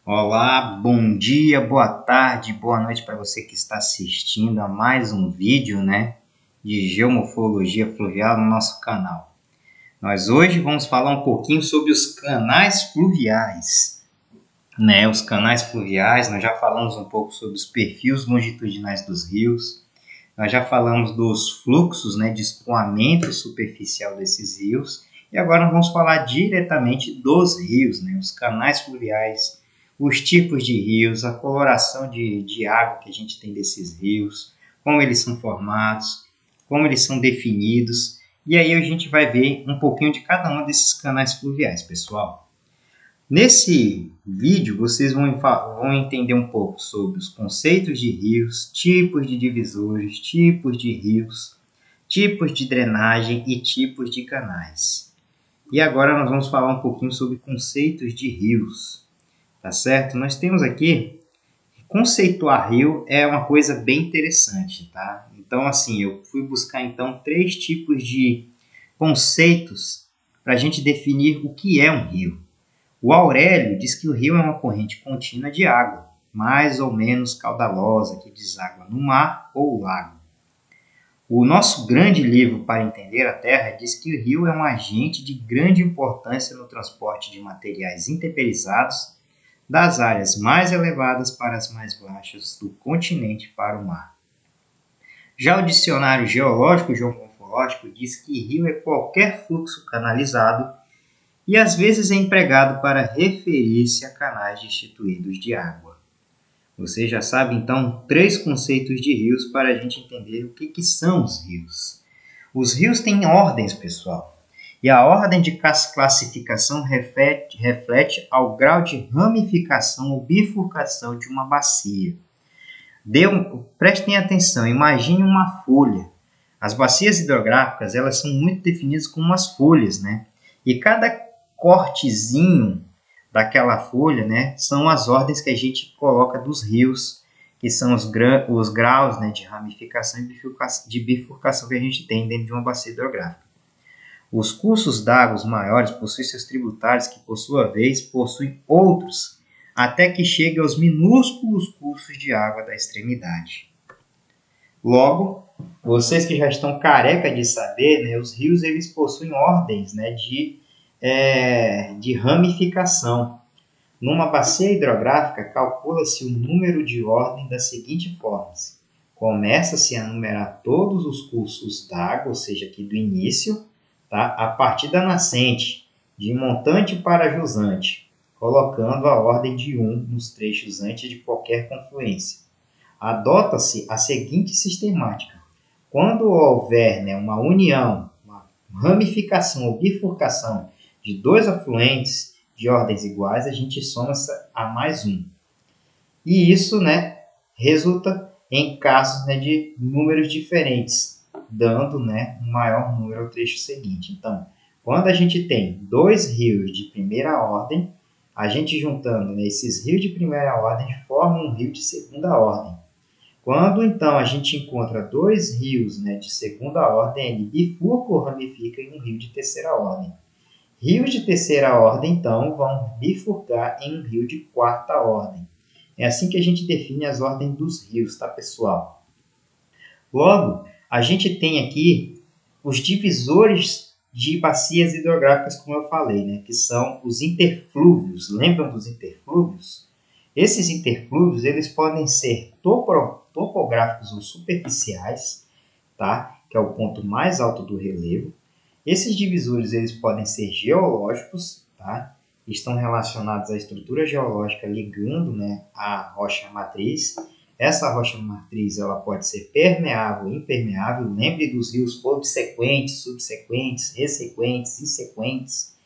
Olá, bom dia, boa tarde, boa noite para você que está assistindo a mais um vídeo, de geomorfologia fluvial no nosso canal. Nós hoje vamos falar um pouquinho sobre os canais fluviais, Os canais fluviais, nós já falamos um pouco sobre os perfis longitudinais dos rios, nós já falamos dos fluxos, de escoamento superficial desses rios, e agora nós vamos falar diretamente dos rios, os canais fluviais, os tipos de rios, a coloração de água que a gente tem desses rios, como eles são formados, como eles são definidos. E aí a gente vai ver um pouquinho de cada um desses canais fluviais, pessoal. Nesse vídeo, vocês vão entender um pouco sobre os conceitos de rios, tipos de divisores, tipos de rios, tipos de drenagem e tipos de canais. E agora nós vamos falar um pouquinho sobre conceitos de rios. Tá certo? Nós temos aqui, conceituar rio é uma coisa bem interessante, tá? Então, assim, eu fui buscar, então, 3 tipos de conceitos para a gente definir o que é um rio. O Aurélio diz que o rio é uma corrente contínua de água, mais ou menos caudalosa, que deságua no mar ou lago. O nosso grande livro Para Entender a Terra diz que o rio é um agente de grande importância no transporte de materiais intemperizados das áreas mais elevadas para as mais baixas do continente para o mar. Já o dicionário geológico e geomorfológico diz que rio é qualquer fluxo canalizado e às vezes é empregado para referir-se a canais destituídos de água. Você já sabe, então, 3 conceitos de rios para a gente entender o que são os rios. Os rios têm ordens, pessoal. E a ordem de classificação reflete ao grau de ramificação ou bifurcação de uma bacia. Prestem atenção, imagine uma folha. As bacias hidrográficas elas são muito definidas como umas folhas, E cada cortezinho daquela folha, são as ordens que a gente coloca dos rios, que são os graus, de ramificação e de bifurcação que a gente tem dentro de uma bacia hidrográfica. Os cursos d'água maiores possuem seus tributários que, por sua vez, possuem outros, até que chegue aos minúsculos cursos de água da extremidade. Logo, vocês que já estão careca de saber, os rios eles possuem ordens de ramificação. Numa bacia hidrográfica, calcula-se o número de ordem da seguinte forma. Começa-se a numerar todos os cursos d'água, ou seja, aqui do início, a partir da nascente, de montante para jusante, colocando a ordem de 1 nos trechos antes de qualquer confluência. Adota-se a seguinte sistemática. Quando houver uma união, uma ramificação ou bifurcação de 2 afluentes de ordens iguais, a gente soma a mais 1. E isso resulta em casos de números diferentes, dando um maior número ao trecho seguinte. Então, quando a gente tem 2 rios de primeira ordem, a gente juntando esses rios de primeira ordem formam um rio de segunda ordem. Quando então a gente encontra 2 rios de segunda ordem, ele bifurca ou ramifica em um rio de terceira ordem. Rios de terceira ordem, então, vão bifurcar em um rio de quarta ordem. É assim que a gente define as ordens dos rios, tá, pessoal? Logo, a gente tem aqui os divisores de bacias hidrográficas, como eu falei, que são os interflúvios. Lembram dos interflúvios? Esses interflúvios eles podem ser topográficos ou superficiais, tá? Que é o ponto mais alto do relevo. Esses divisores eles podem ser geológicos, tá? Estão relacionados à estrutura geológica ligando a rocha matriz. Essa rocha matriz ela pode ser permeável ou impermeável. Lembre dos rios obsequentes, subsequentes, ressequentes, insequentes,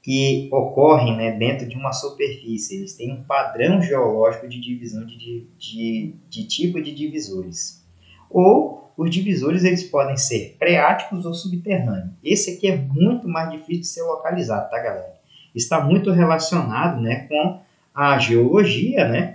que ocorrem dentro de uma superfície. Eles têm um padrão geológico de divisão de tipo de divisores. Ou os divisores eles podem ser freáticos ou subterrâneos. Esse aqui é muito mais difícil de ser localizado, tá, galera? Está muito relacionado com a geologia,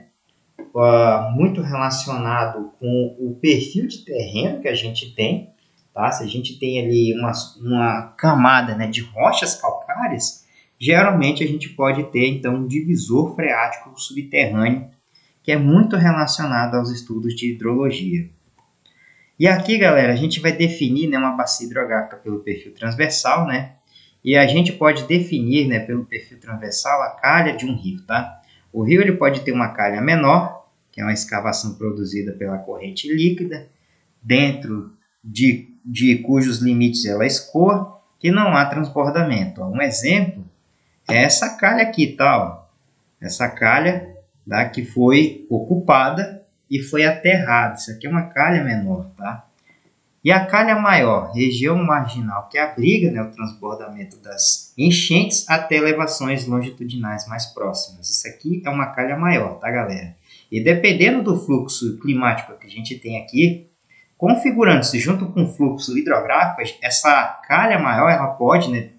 muito relacionado com o perfil de terreno que a gente tem, tá? Se a gente tem ali uma camada de rochas calcárias, geralmente a gente pode ter então um divisor freático subterrâneo, que é muito relacionado aos estudos de hidrologia. E aqui, galera, a gente vai definir, né, uma bacia hidrográfica pelo perfil transversal, né? E a gente pode definir, né, pelo perfil transversal a calha de um rio, tá? O rio ele pode ter uma calha menor, que é uma escavação produzida pela corrente líquida, dentro de cujos limites ela escoa, que não há transbordamento. Um exemplo é essa calha aqui, tá? Ó. Essa calha, tá, que foi ocupada e foi aterrada. Isso aqui é uma calha menor, tá? E a calha maior, região marginal, que abriga, né, o transbordamento das enchentes até elevações longitudinais mais próximas. Isso aqui é uma calha maior, tá, galera? E dependendo do fluxo climático que a gente tem aqui, configurando-se junto com o fluxo hidrográfico, essa calha maior ela pode, né,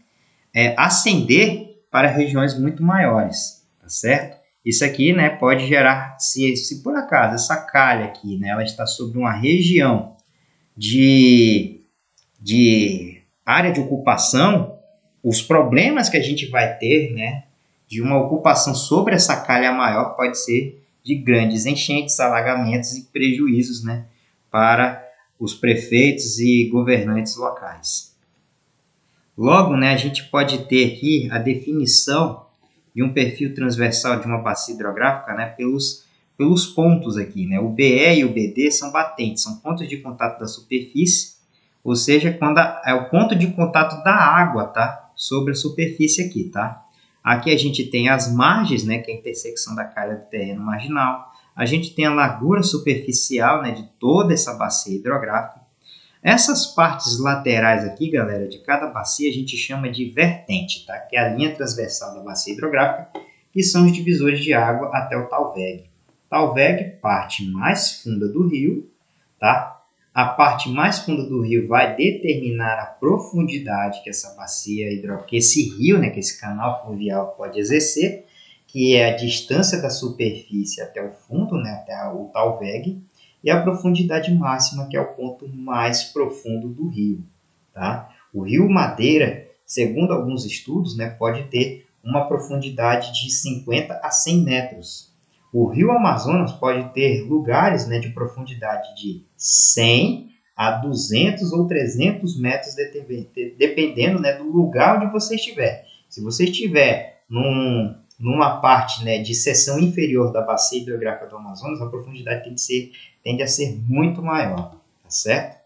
ascender para regiões muito maiores, tá certo? Isso aqui, né, pode gerar, se por acaso essa calha aqui, né, ela está sobre uma região de área de ocupação, os problemas que a gente vai ter, né, de uma ocupação sobre essa calha maior pode ser de grandes enchentes, alagamentos e prejuízos, né, para os prefeitos e governantes locais. Logo, né, a gente pode ter aqui a definição de um perfil transversal de uma bacia hidrográfica, né, pelos pontos aqui, né? O BE e o BD são batentes, são pontos de contato da superfície, ou seja, quando é o ponto de contato da água, tá? Sobre a superfície aqui, tá? Aqui a gente tem as margens, né? Que é a intersecção da calha do terreno marginal. A gente tem a largura superficial, né? De toda essa bacia hidrográfica. Essas partes laterais aqui, galera, de cada bacia a gente chama de vertente, tá? Que é a linha transversal da bacia hidrográfica, que são os divisores de água até o talveg. Talveg, parte mais funda do rio, tá? A parte mais funda do rio vai determinar a profundidade que essa bacia hidrográfica, que esse rio, né, que esse canal fluvial pode exercer, que é a distância da superfície até o fundo, né, até o talveg, e a profundidade máxima, que é o ponto mais profundo do rio, tá? O rio Madeira, segundo alguns estudos, né, pode ter uma profundidade de 50 a 100 metros. O rio Amazonas pode ter lugares, né, de profundidade de 100 a 200 ou 300 metros, dependendo, né, do lugar onde você estiver. Se você estiver numa parte, né, de seção inferior da bacia hidrográfica do Amazonas, a profundidade tende a ser muito maior, tá certo?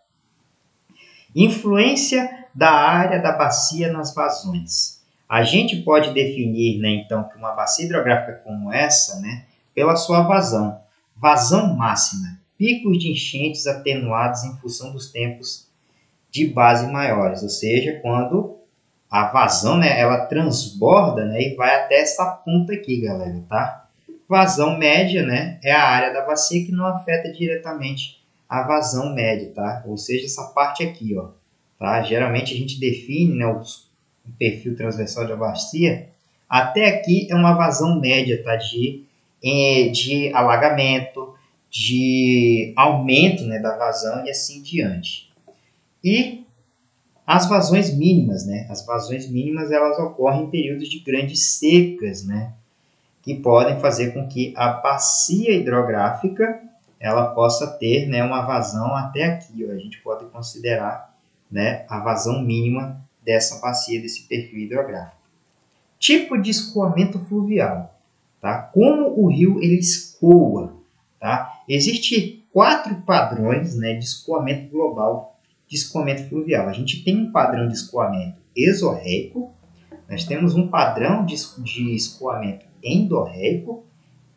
Influência da área da bacia nas vazões. A gente pode definir, né, então, que uma bacia hidrográfica como essa, né, pela sua vazão. Vazão máxima, picos de enchentes atenuados em função dos tempos de base maiores, ou seja, quando a vazão, né, ela transborda, né, e vai até essa ponta aqui, galera, tá? Vazão média, né, é a área da bacia que não afeta diretamente a vazão média, tá? Ou seja, essa parte aqui, ó, tá? Geralmente a gente define, né, o perfil transversal da bacia, até aqui é uma vazão média, tá? De alagamento, de aumento, né, da vazão e assim diante. E as vazões mínimas, né? As vazões mínimas elas ocorrem em períodos de grandes secas, né? Que podem fazer com que a bacia hidrográfica ela possa ter, né, uma vazão até aqui. Ó. A gente pode considerar, né, a vazão mínima dessa bacia, desse perfil hidrográfico. Tipo de escoamento fluvial. Tá? Como o rio ele escoa. Tá? Existem 4 padrões, né, de escoamento global, de escoamento fluvial. A gente tem um padrão de escoamento exorreico, nós temos um padrão de escoamento endorreico,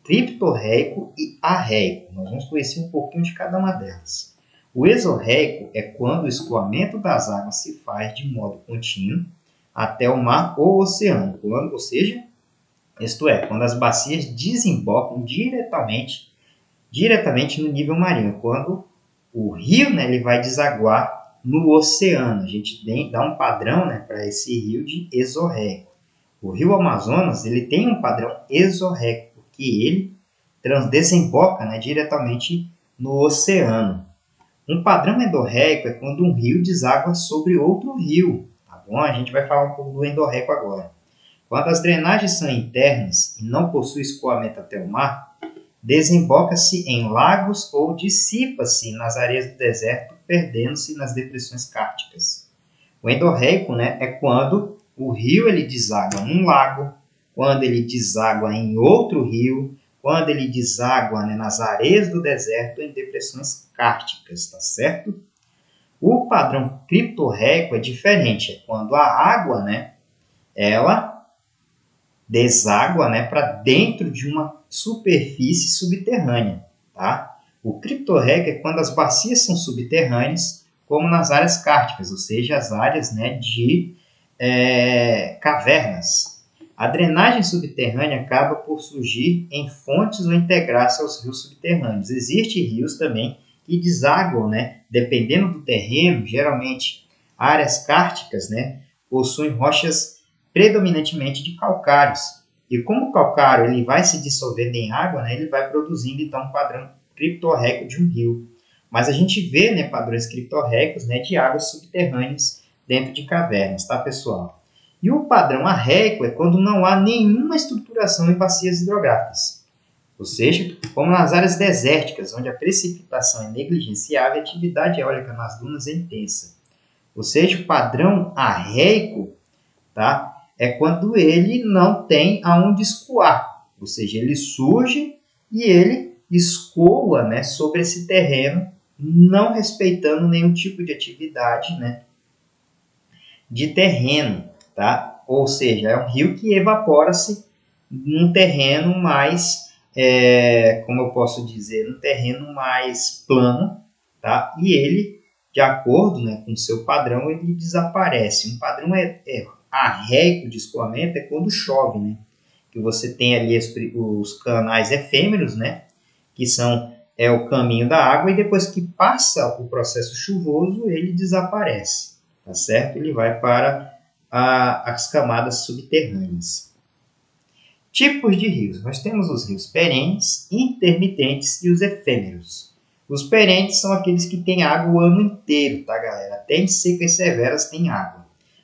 criptorreico e arreico. Nós vamos conhecer um pouquinho de cada uma delas. O exorreico é quando o escoamento das águas se faz de modo contínuo até o mar ou oceano, ou seja, isto é, quando as bacias desembocam diretamente no nível marinho, quando o rio, né, ele vai desaguar no oceano. A gente dá um padrão, né, para esse rio de exorreico. O rio Amazonas ele tem um padrão exorreico, porque ele desemboca, né, diretamente no oceano. Um padrão endorreico é quando um rio deságua sobre outro rio. Tá bom? A gente vai falar um pouco do endorreico agora. Quando as drenagens são internas e não possuem escoamento até o mar, desemboca-se em lagos ou dissipa-se nas areias do deserto, perdendo-se nas depressões cárticas. O endorreico, né, é quando o rio ele deságua num lago, quando ele deságua em outro rio, quando ele deságua, né, nas areias do deserto em depressões cárticas, tá certo? O padrão criptorreico é diferente, é quando a água, né, ela deságua, né, para dentro de uma superfície subterrânea, tá? O criptorreico é quando as bacias são subterrâneas, como nas áreas cárticas, ou seja, as áreas, né, de cavernas. A drenagem subterrânea acaba por surgir em fontes ou integrar-se aos rios subterrâneos. Existem rios também que desaguam, né, dependendo do terreno, geralmente áreas cárticas, né, possuem rochas predominantemente de calcários. E como o calcário ele vai se dissolvendo em água, né, ele vai produzindo então um padrão criptorreico de um rio. Mas a gente vê, né, padrões criptorreicos, né, de águas subterrâneas dentro de cavernas, tá, pessoal? E o padrão arreico é quando não há nenhuma estruturação em bacias hidrográficas. Ou seja, como nas áreas desérticas, onde a precipitação é negligenciável e a atividade eólica nas dunas é intensa. Ou seja, o padrão arreico, tá, é quando ele não tem aonde escoar. Ou seja, ele surge e ele escoa, né, sobre esse terreno, não respeitando nenhum tipo de atividade, né, de terreno, tá? Ou seja, é um rio que evapora-se num terreno mais, como eu posso dizer, num terreno mais plano, tá? E ele, de acordo, né, com o seu padrão, ele desaparece. Um padrão arreico de escoamento é quando chove, né? Que você tem ali os canais efêmeros, né? Que são o caminho da água, e depois que passa o processo chuvoso, ele desaparece, tá certo? Ele vai para as camadas subterrâneas. Tipos de rios. Nós temos os rios perenes, intermitentes e os efêmeros. Os perenes são aqueles que têm água o ano inteiro, tá, galera? Até em secas severas tem água.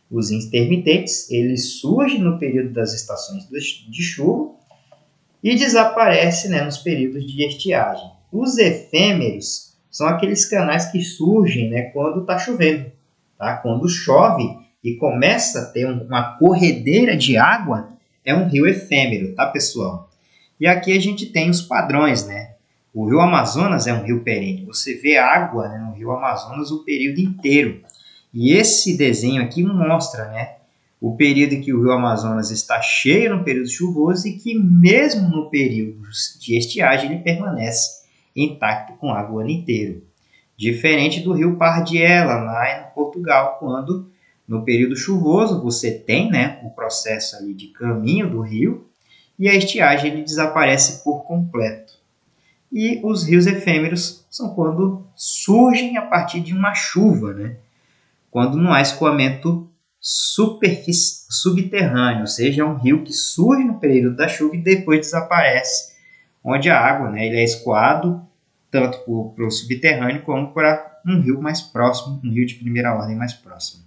Os intermitentes, eles surgem no período das estações de chuva e desaparecem, né, nos períodos de estiagem. Os efêmeros são aqueles canais que surgem, né, quando está chovendo. Tá? Quando chove e começa a ter uma corredeira de água, é um rio efêmero, tá, pessoal? E aqui a gente tem os padrões, né? O rio Amazonas é um rio perene. Você vê água, né, no rio Amazonas o período inteiro. E esse desenho aqui mostra, né, o período em que o rio Amazonas está cheio no período chuvoso e que mesmo no período de estiagem ele permanece intacto com água o ano inteiro. Diferente do rio Pardiela, lá em Portugal, quando no período chuvoso você tem, né, o processo ali de caminho do rio e a estiagem ele desaparece por completo. E os rios efêmeros são quando surgem a partir de uma chuva, né? Quando não há escoamento subterrâneo, ou seja, é um rio que surge no período da chuva e depois desaparece, onde a água, né, ele é escoado tanto para o subterrâneo como para um rio mais próximo, um rio de primeira ordem mais próximo.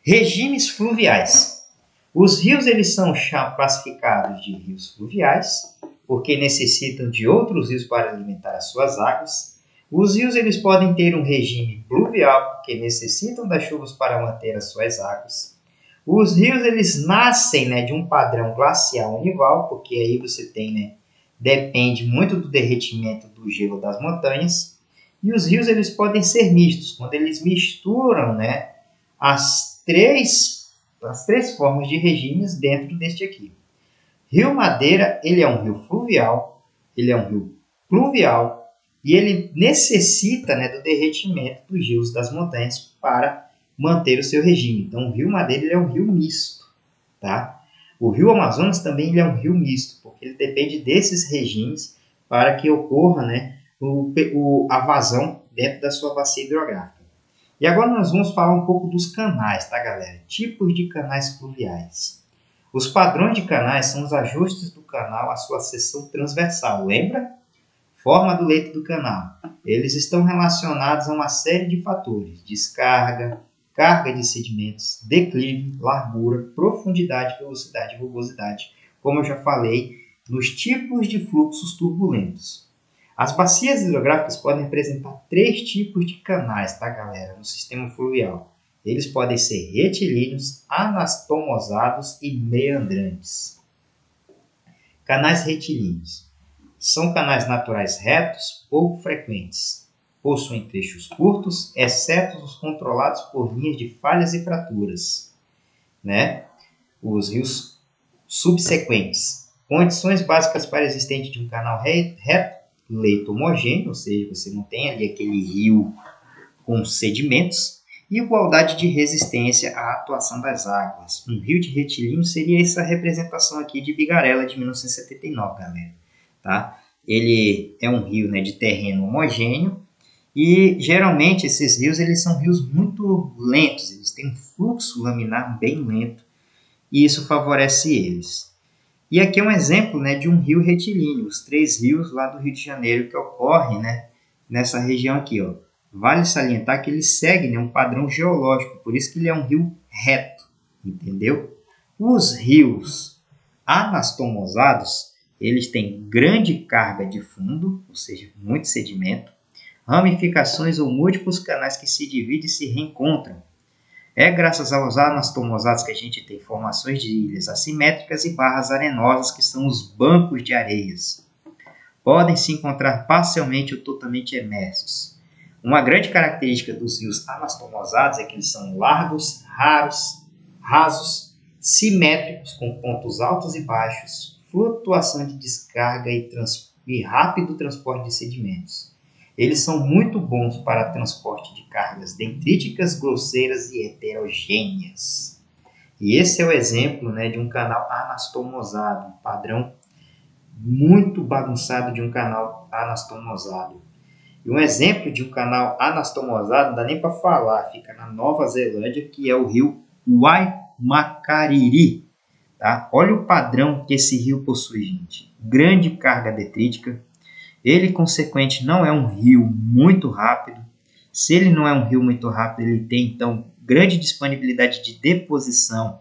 Regimes fluviais. Os rios eles são classificados de rios fluviais, porque necessitam de outros rios para alimentar as suas águas. Os rios eles podem ter um regime pluvial, porque necessitam das chuvas para manter as suas águas. Os rios eles nascem, né, de um padrão glacial nival, porque aí você tem, né, depende muito do derretimento do gelo das montanhas. E os rios eles podem ser mistos, quando eles misturam, né, as três formas de regimes dentro deste aqui. Rio Madeira, ele é um rio fluvial, ele é um rio pluvial e ele necessita, né, do derretimento dos gelos das montanhas para manter o seu regime. Então, o Rio Madeira ele é um rio misto, tá? O Rio Amazonas também ele é um rio misto, porque ele depende desses regimes para que ocorra, né, a vazão dentro da sua bacia hidrográfica. E agora nós vamos falar um pouco dos canais, tá, galera? Tipos de canais fluviais. Os padrões de canais são os ajustes do canal à sua seção transversal, lembra? Forma do leito do canal. Eles estão relacionados a uma série de fatores: descarga, carga de sedimentos, declive, largura, profundidade, velocidade e rugosidade, como eu já falei, nos tipos de fluxos turbulentos. As bacias hidrográficas podem apresentar 3 tipos de canais, tá, galera, no sistema fluvial. Eles podem ser retilíneos, anastomosados e meandrantes. Canais retilíneos são canais naturais retos, pouco frequentes. Possuem trechos curtos, exceto os controlados por linhas de falhas e fraturas. Né? Os rios subsequentes. Condições básicas para a existência de um canal reto, leito homogêneo, ou seja, você não tem ali aquele rio com sedimentos, e igualdade de resistência à atuação das águas. Um rio de retilíneo seria essa representação aqui de Bigarella de 1979, galera. Tá? Ele é um rio, né, de terreno homogêneo e geralmente esses rios eles são rios muito lentos, eles têm um fluxo laminar bem lento e isso favorece eles. E aqui é um exemplo, né, de um rio retilíneo, os 3 rios lá do Rio de Janeiro que ocorrem, né, nessa região aqui, ó. Vale salientar que ele segue, né, um padrão geológico, por isso que ele é um rio reto, entendeu? Os rios anastomosados, eles têm grande carga de fundo, ou seja, muito sedimento, ramificações ou múltiplos canais que se dividem e se reencontram. É graças aos anastomosados que a gente tem formações de ilhas assimétricas e barras arenosas, que são os bancos de areias. Podem se encontrar parcialmente ou totalmente emersos. Uma grande característica dos rios anastomosados é que eles são largos, rasos, simétricos, com pontos altos e baixos, flutuação de descarga e rápido transporte de sedimentos. Eles são muito bons para transporte de cargas dendríticas, grosseiras e heterogêneas. E esse é o exemplo, né, de um canal anastomosado, um padrão muito bagunçado de um canal anastomosado. E um exemplo de um canal anastomosado, não dá nem para falar, fica na Nova Zelândia, que é o rio Waimakariri. Tá? Olha o padrão que esse rio possui, gente. Grande carga detrítica. Ele, consequente, não é um rio muito rápido. Se ele não é um rio muito rápido, ele tem, então, grande disponibilidade de deposição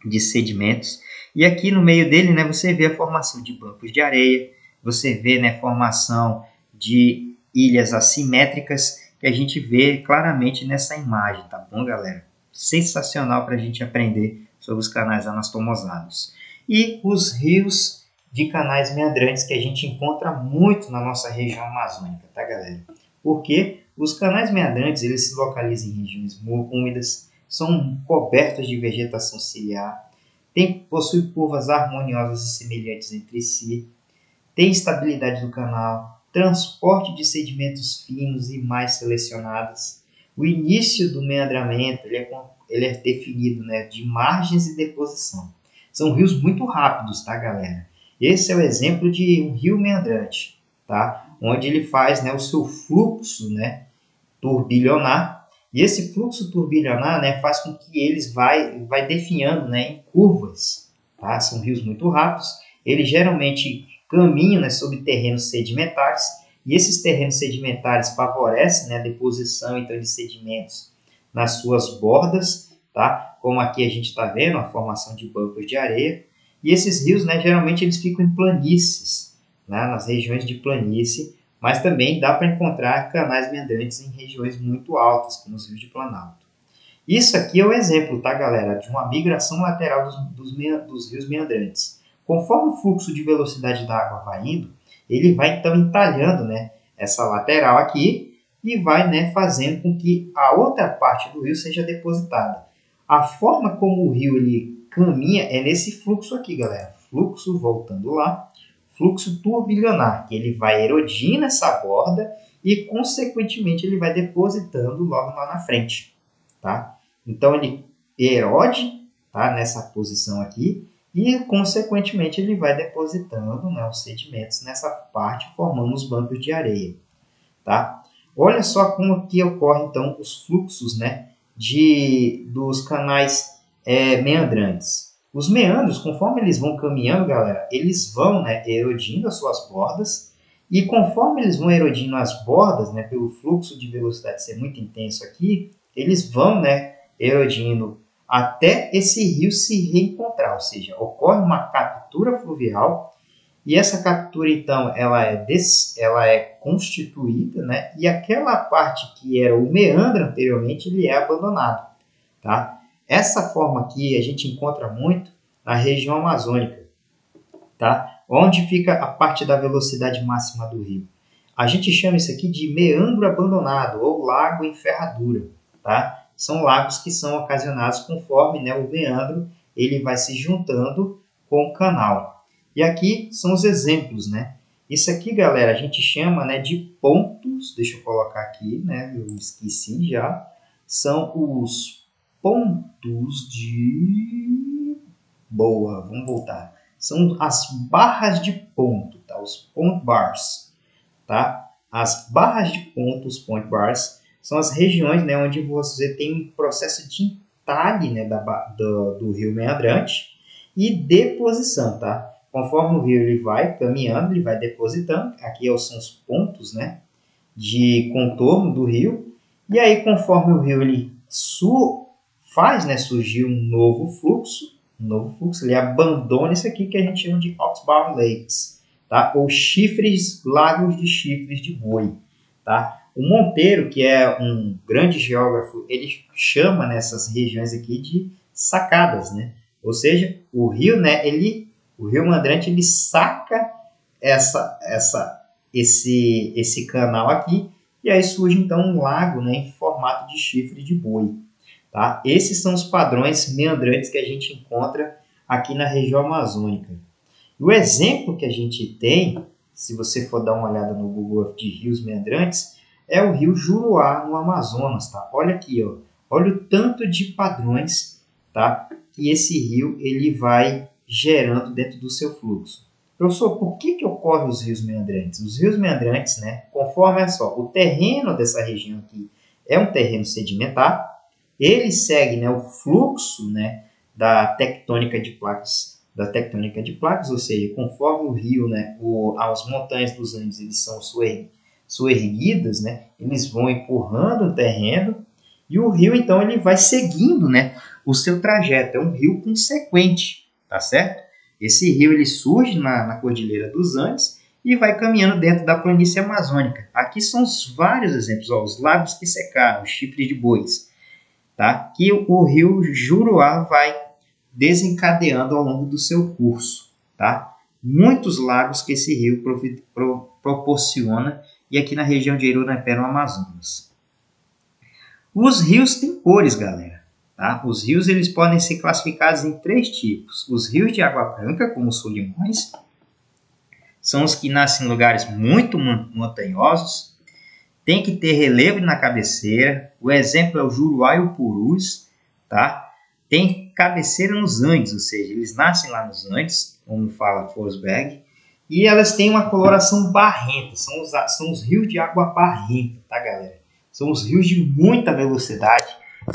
de sedimentos. E aqui no meio dele, né, você vê a formação de bancos de areia, você vê, né, a formação de ilhas assimétricas, que a gente vê claramente nessa imagem, tá bom, galera? Sensacional para a gente aprender sobre os canais anastomosados. E os rios de canais meandrantes que a gente encontra muito na nossa região amazônica, tá, galera? Porque os canais meandrantes, eles se localizam em regiões úmidas, são cobertos de vegetação ciliar, possuem curvas harmoniosas e semelhantes entre si, tem estabilidade do canal, transporte de sedimentos finos e mais selecionados. O início do meandramento ele é definido, né, de margens e deposição. São rios muito rápidos, tá, galera? Esse é o exemplo de um rio meandrante, tá? Onde ele faz, né, o seu fluxo, né, turbilionar. E esse fluxo turbilionar, né, faz com que eles vai definhando, né, em curvas. Tá? São rios muito rápidos. Eles geralmente caminham, né, sobre terrenos sedimentares. E esses terrenos sedimentares favorecem, né, a deposição então, de sedimentos nas suas bordas. Tá? Como aqui a gente está vendo, a formação de bancos de areia. E esses rios, né, geralmente eles ficam em planícies, né, nas regiões de planície, mas também dá para encontrar canais meandrantes em regiões muito altas, como os rios de Planalto. Isso aqui é o exemplo, tá, galera, de uma migração lateral dos rios meandrantes. Conforme o fluxo de velocidade da água vai indo, ele vai então entalhando, né, essa lateral aqui e vai, né, fazendo com que a outra parte do rio seja depositada. A forma como o rio ele caminha é nesse fluxo aqui, galera. Fluxo, voltando lá, fluxo turbilionar, que ele vai erodindo essa borda e, consequentemente, ele vai depositando logo lá na frente. Tá? Então, ele erode, tá, nessa posição aqui e, consequentemente, ele vai depositando, né, os sedimentos nessa parte, formando os bancos de areia. Tá? Olha só como que ocorre, então, os fluxos, né, dos canais meandrantes. Os meandros, conforme eles vão caminhando, galera, eles vão, né, erodindo as suas bordas. E conforme eles vão erodindo as bordas, né, pelo fluxo de velocidade ser muito intenso aqui, eles vão, né, erodindo até esse rio se reencontrar, ou seja, ocorre uma captura fluvial e essa captura, então, ela é constituída, né, e aquela parte que era o meandro anteriormente, ele é abandonado, tá? Essa forma aqui a gente encontra muito na região amazônica, tá? Onde fica a parte da velocidade máxima do rio. A gente chama isso aqui de meandro abandonado ou lago em ferradura, tá? São lagos que são ocasionados conforme, né, o meandro ele vai se juntando com o canal. E aqui são os exemplos, né? Isso aqui, galera, a gente chama, né, de pontos. Deixa eu colocar aqui, né? Eu esqueci já. São os pontos de... Boa, vamos voltar. São as barras de ponto, tá? Os point bars, tá? As barras de ponto, os point bars, são as regiões, né, onde você tem um processo de entalhe, né, do rio meandrante e deposição, tá? Conforme o rio ele vai caminhando, ele vai depositando. Aqui são os pontos, né, de contorno do rio. E aí, conforme o rio ele faz, né, surgir um novo fluxo, ele abandona isso aqui que a gente chama de outbound lakes, tá? Ou lagos de chifres de boi, tá? O Monteiro, que é um grande geógrafo, ele chama nessas regiões aqui de sacadas, né? Ou seja, o rio, né, o rio Meandrante, ele saca esse canal aqui e aí surge então um lago, né, em formato de chifre de boi. Tá? Esses são os padrões meandrantes que a gente encontra aqui na região amazônica. E o exemplo que a gente tem, se você for dar uma olhada no Google de rios meandrantes, é o rio Juruá, no Amazonas. Tá? Olha aqui, ó. Olha o tanto de padrões, tá, que esse rio ele vai gerando dentro do seu fluxo. Professor, por que ocorrem os rios meandrantes? Os rios meandrantes, né, conforme o terreno dessa região aqui é um terreno sedimentar, ele segue, né, o fluxo, né, da tectônica de placas, ou seja, conforme o rio, né, as montanhas dos Andes eles são soerguidas, né, eles vão empurrando o terreno e o rio então ele vai seguindo, né, o seu trajeto. É um rio consequente, tá certo? Esse rio ele surge na Cordilheira dos Andes e vai caminhando dentro da planície amazônica. Aqui são os vários exemplos, ó, os lagos que secaram, os chifres de bois, tá? Que o rio Juruá vai desencadeando ao longo do seu curso, tá? Muitos lagos que esse rio proporciona, e aqui na região de Irunepé, no Amazonas. Os rios têm cores, galera. Tá? Os rios eles podem ser classificados em 3 tipos. Os rios de água branca, como os solimões, são os que nascem em lugares muito montanhosos. Tem que ter relevo na cabeceira. O exemplo é o Juruá e o Purus. Tá? Tem cabeceira nos Andes, ou seja, eles nascem lá nos Andes, como fala Forsberg. E elas têm uma coloração barrenta. São os rios de água barrenta, tá, galera? São os rios de muita velocidade,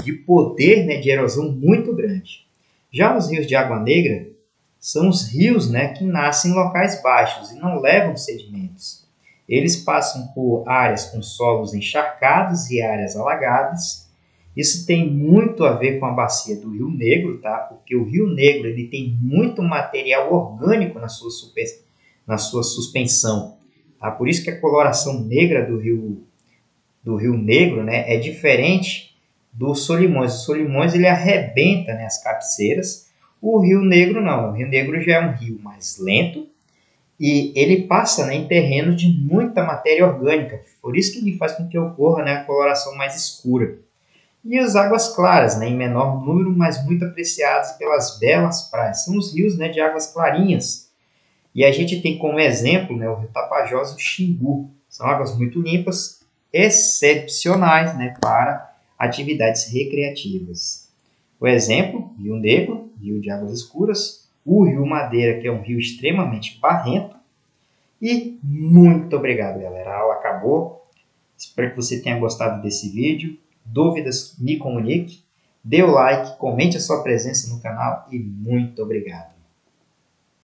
de poder, né, de erosão muito grande. Já os rios de água negra são os rios, né, que nascem em locais baixos e não levam sedimentos. Eles passam por áreas com solos encharcados e áreas alagadas. Isso tem muito a ver com a bacia do Rio Negro, tá? Porque o Rio Negro ele tem muito material orgânico na sua suspensão. Tá? Por isso que a coloração negra do Rio Negro, né, é diferente dos Solimões. O Solimões ele arrebenta, né, as cabeceiras. O Rio Negro não. O Rio Negro já é um rio mais lento e ele passa, né, em terrenos de muita matéria orgânica. Por isso que ele faz com que ocorra, né, a coloração mais escura. E as águas claras, né, em menor número, mas muito apreciadas pelas belas praias. São os rios, né, de águas clarinhas. E a gente tem como exemplo, né, o Rio Tapajós e o Xingu. São águas muito limpas, excepcionais, né, para atividades recreativas. O exemplo, Rio Negro, rio de águas escuras, o Rio Madeira, que é um rio extremamente barrento. E muito obrigado, galera. A aula acabou. Espero que você tenha gostado desse vídeo. Dúvidas, me comunique. Dê o like, comente a sua presença no canal e muito obrigado.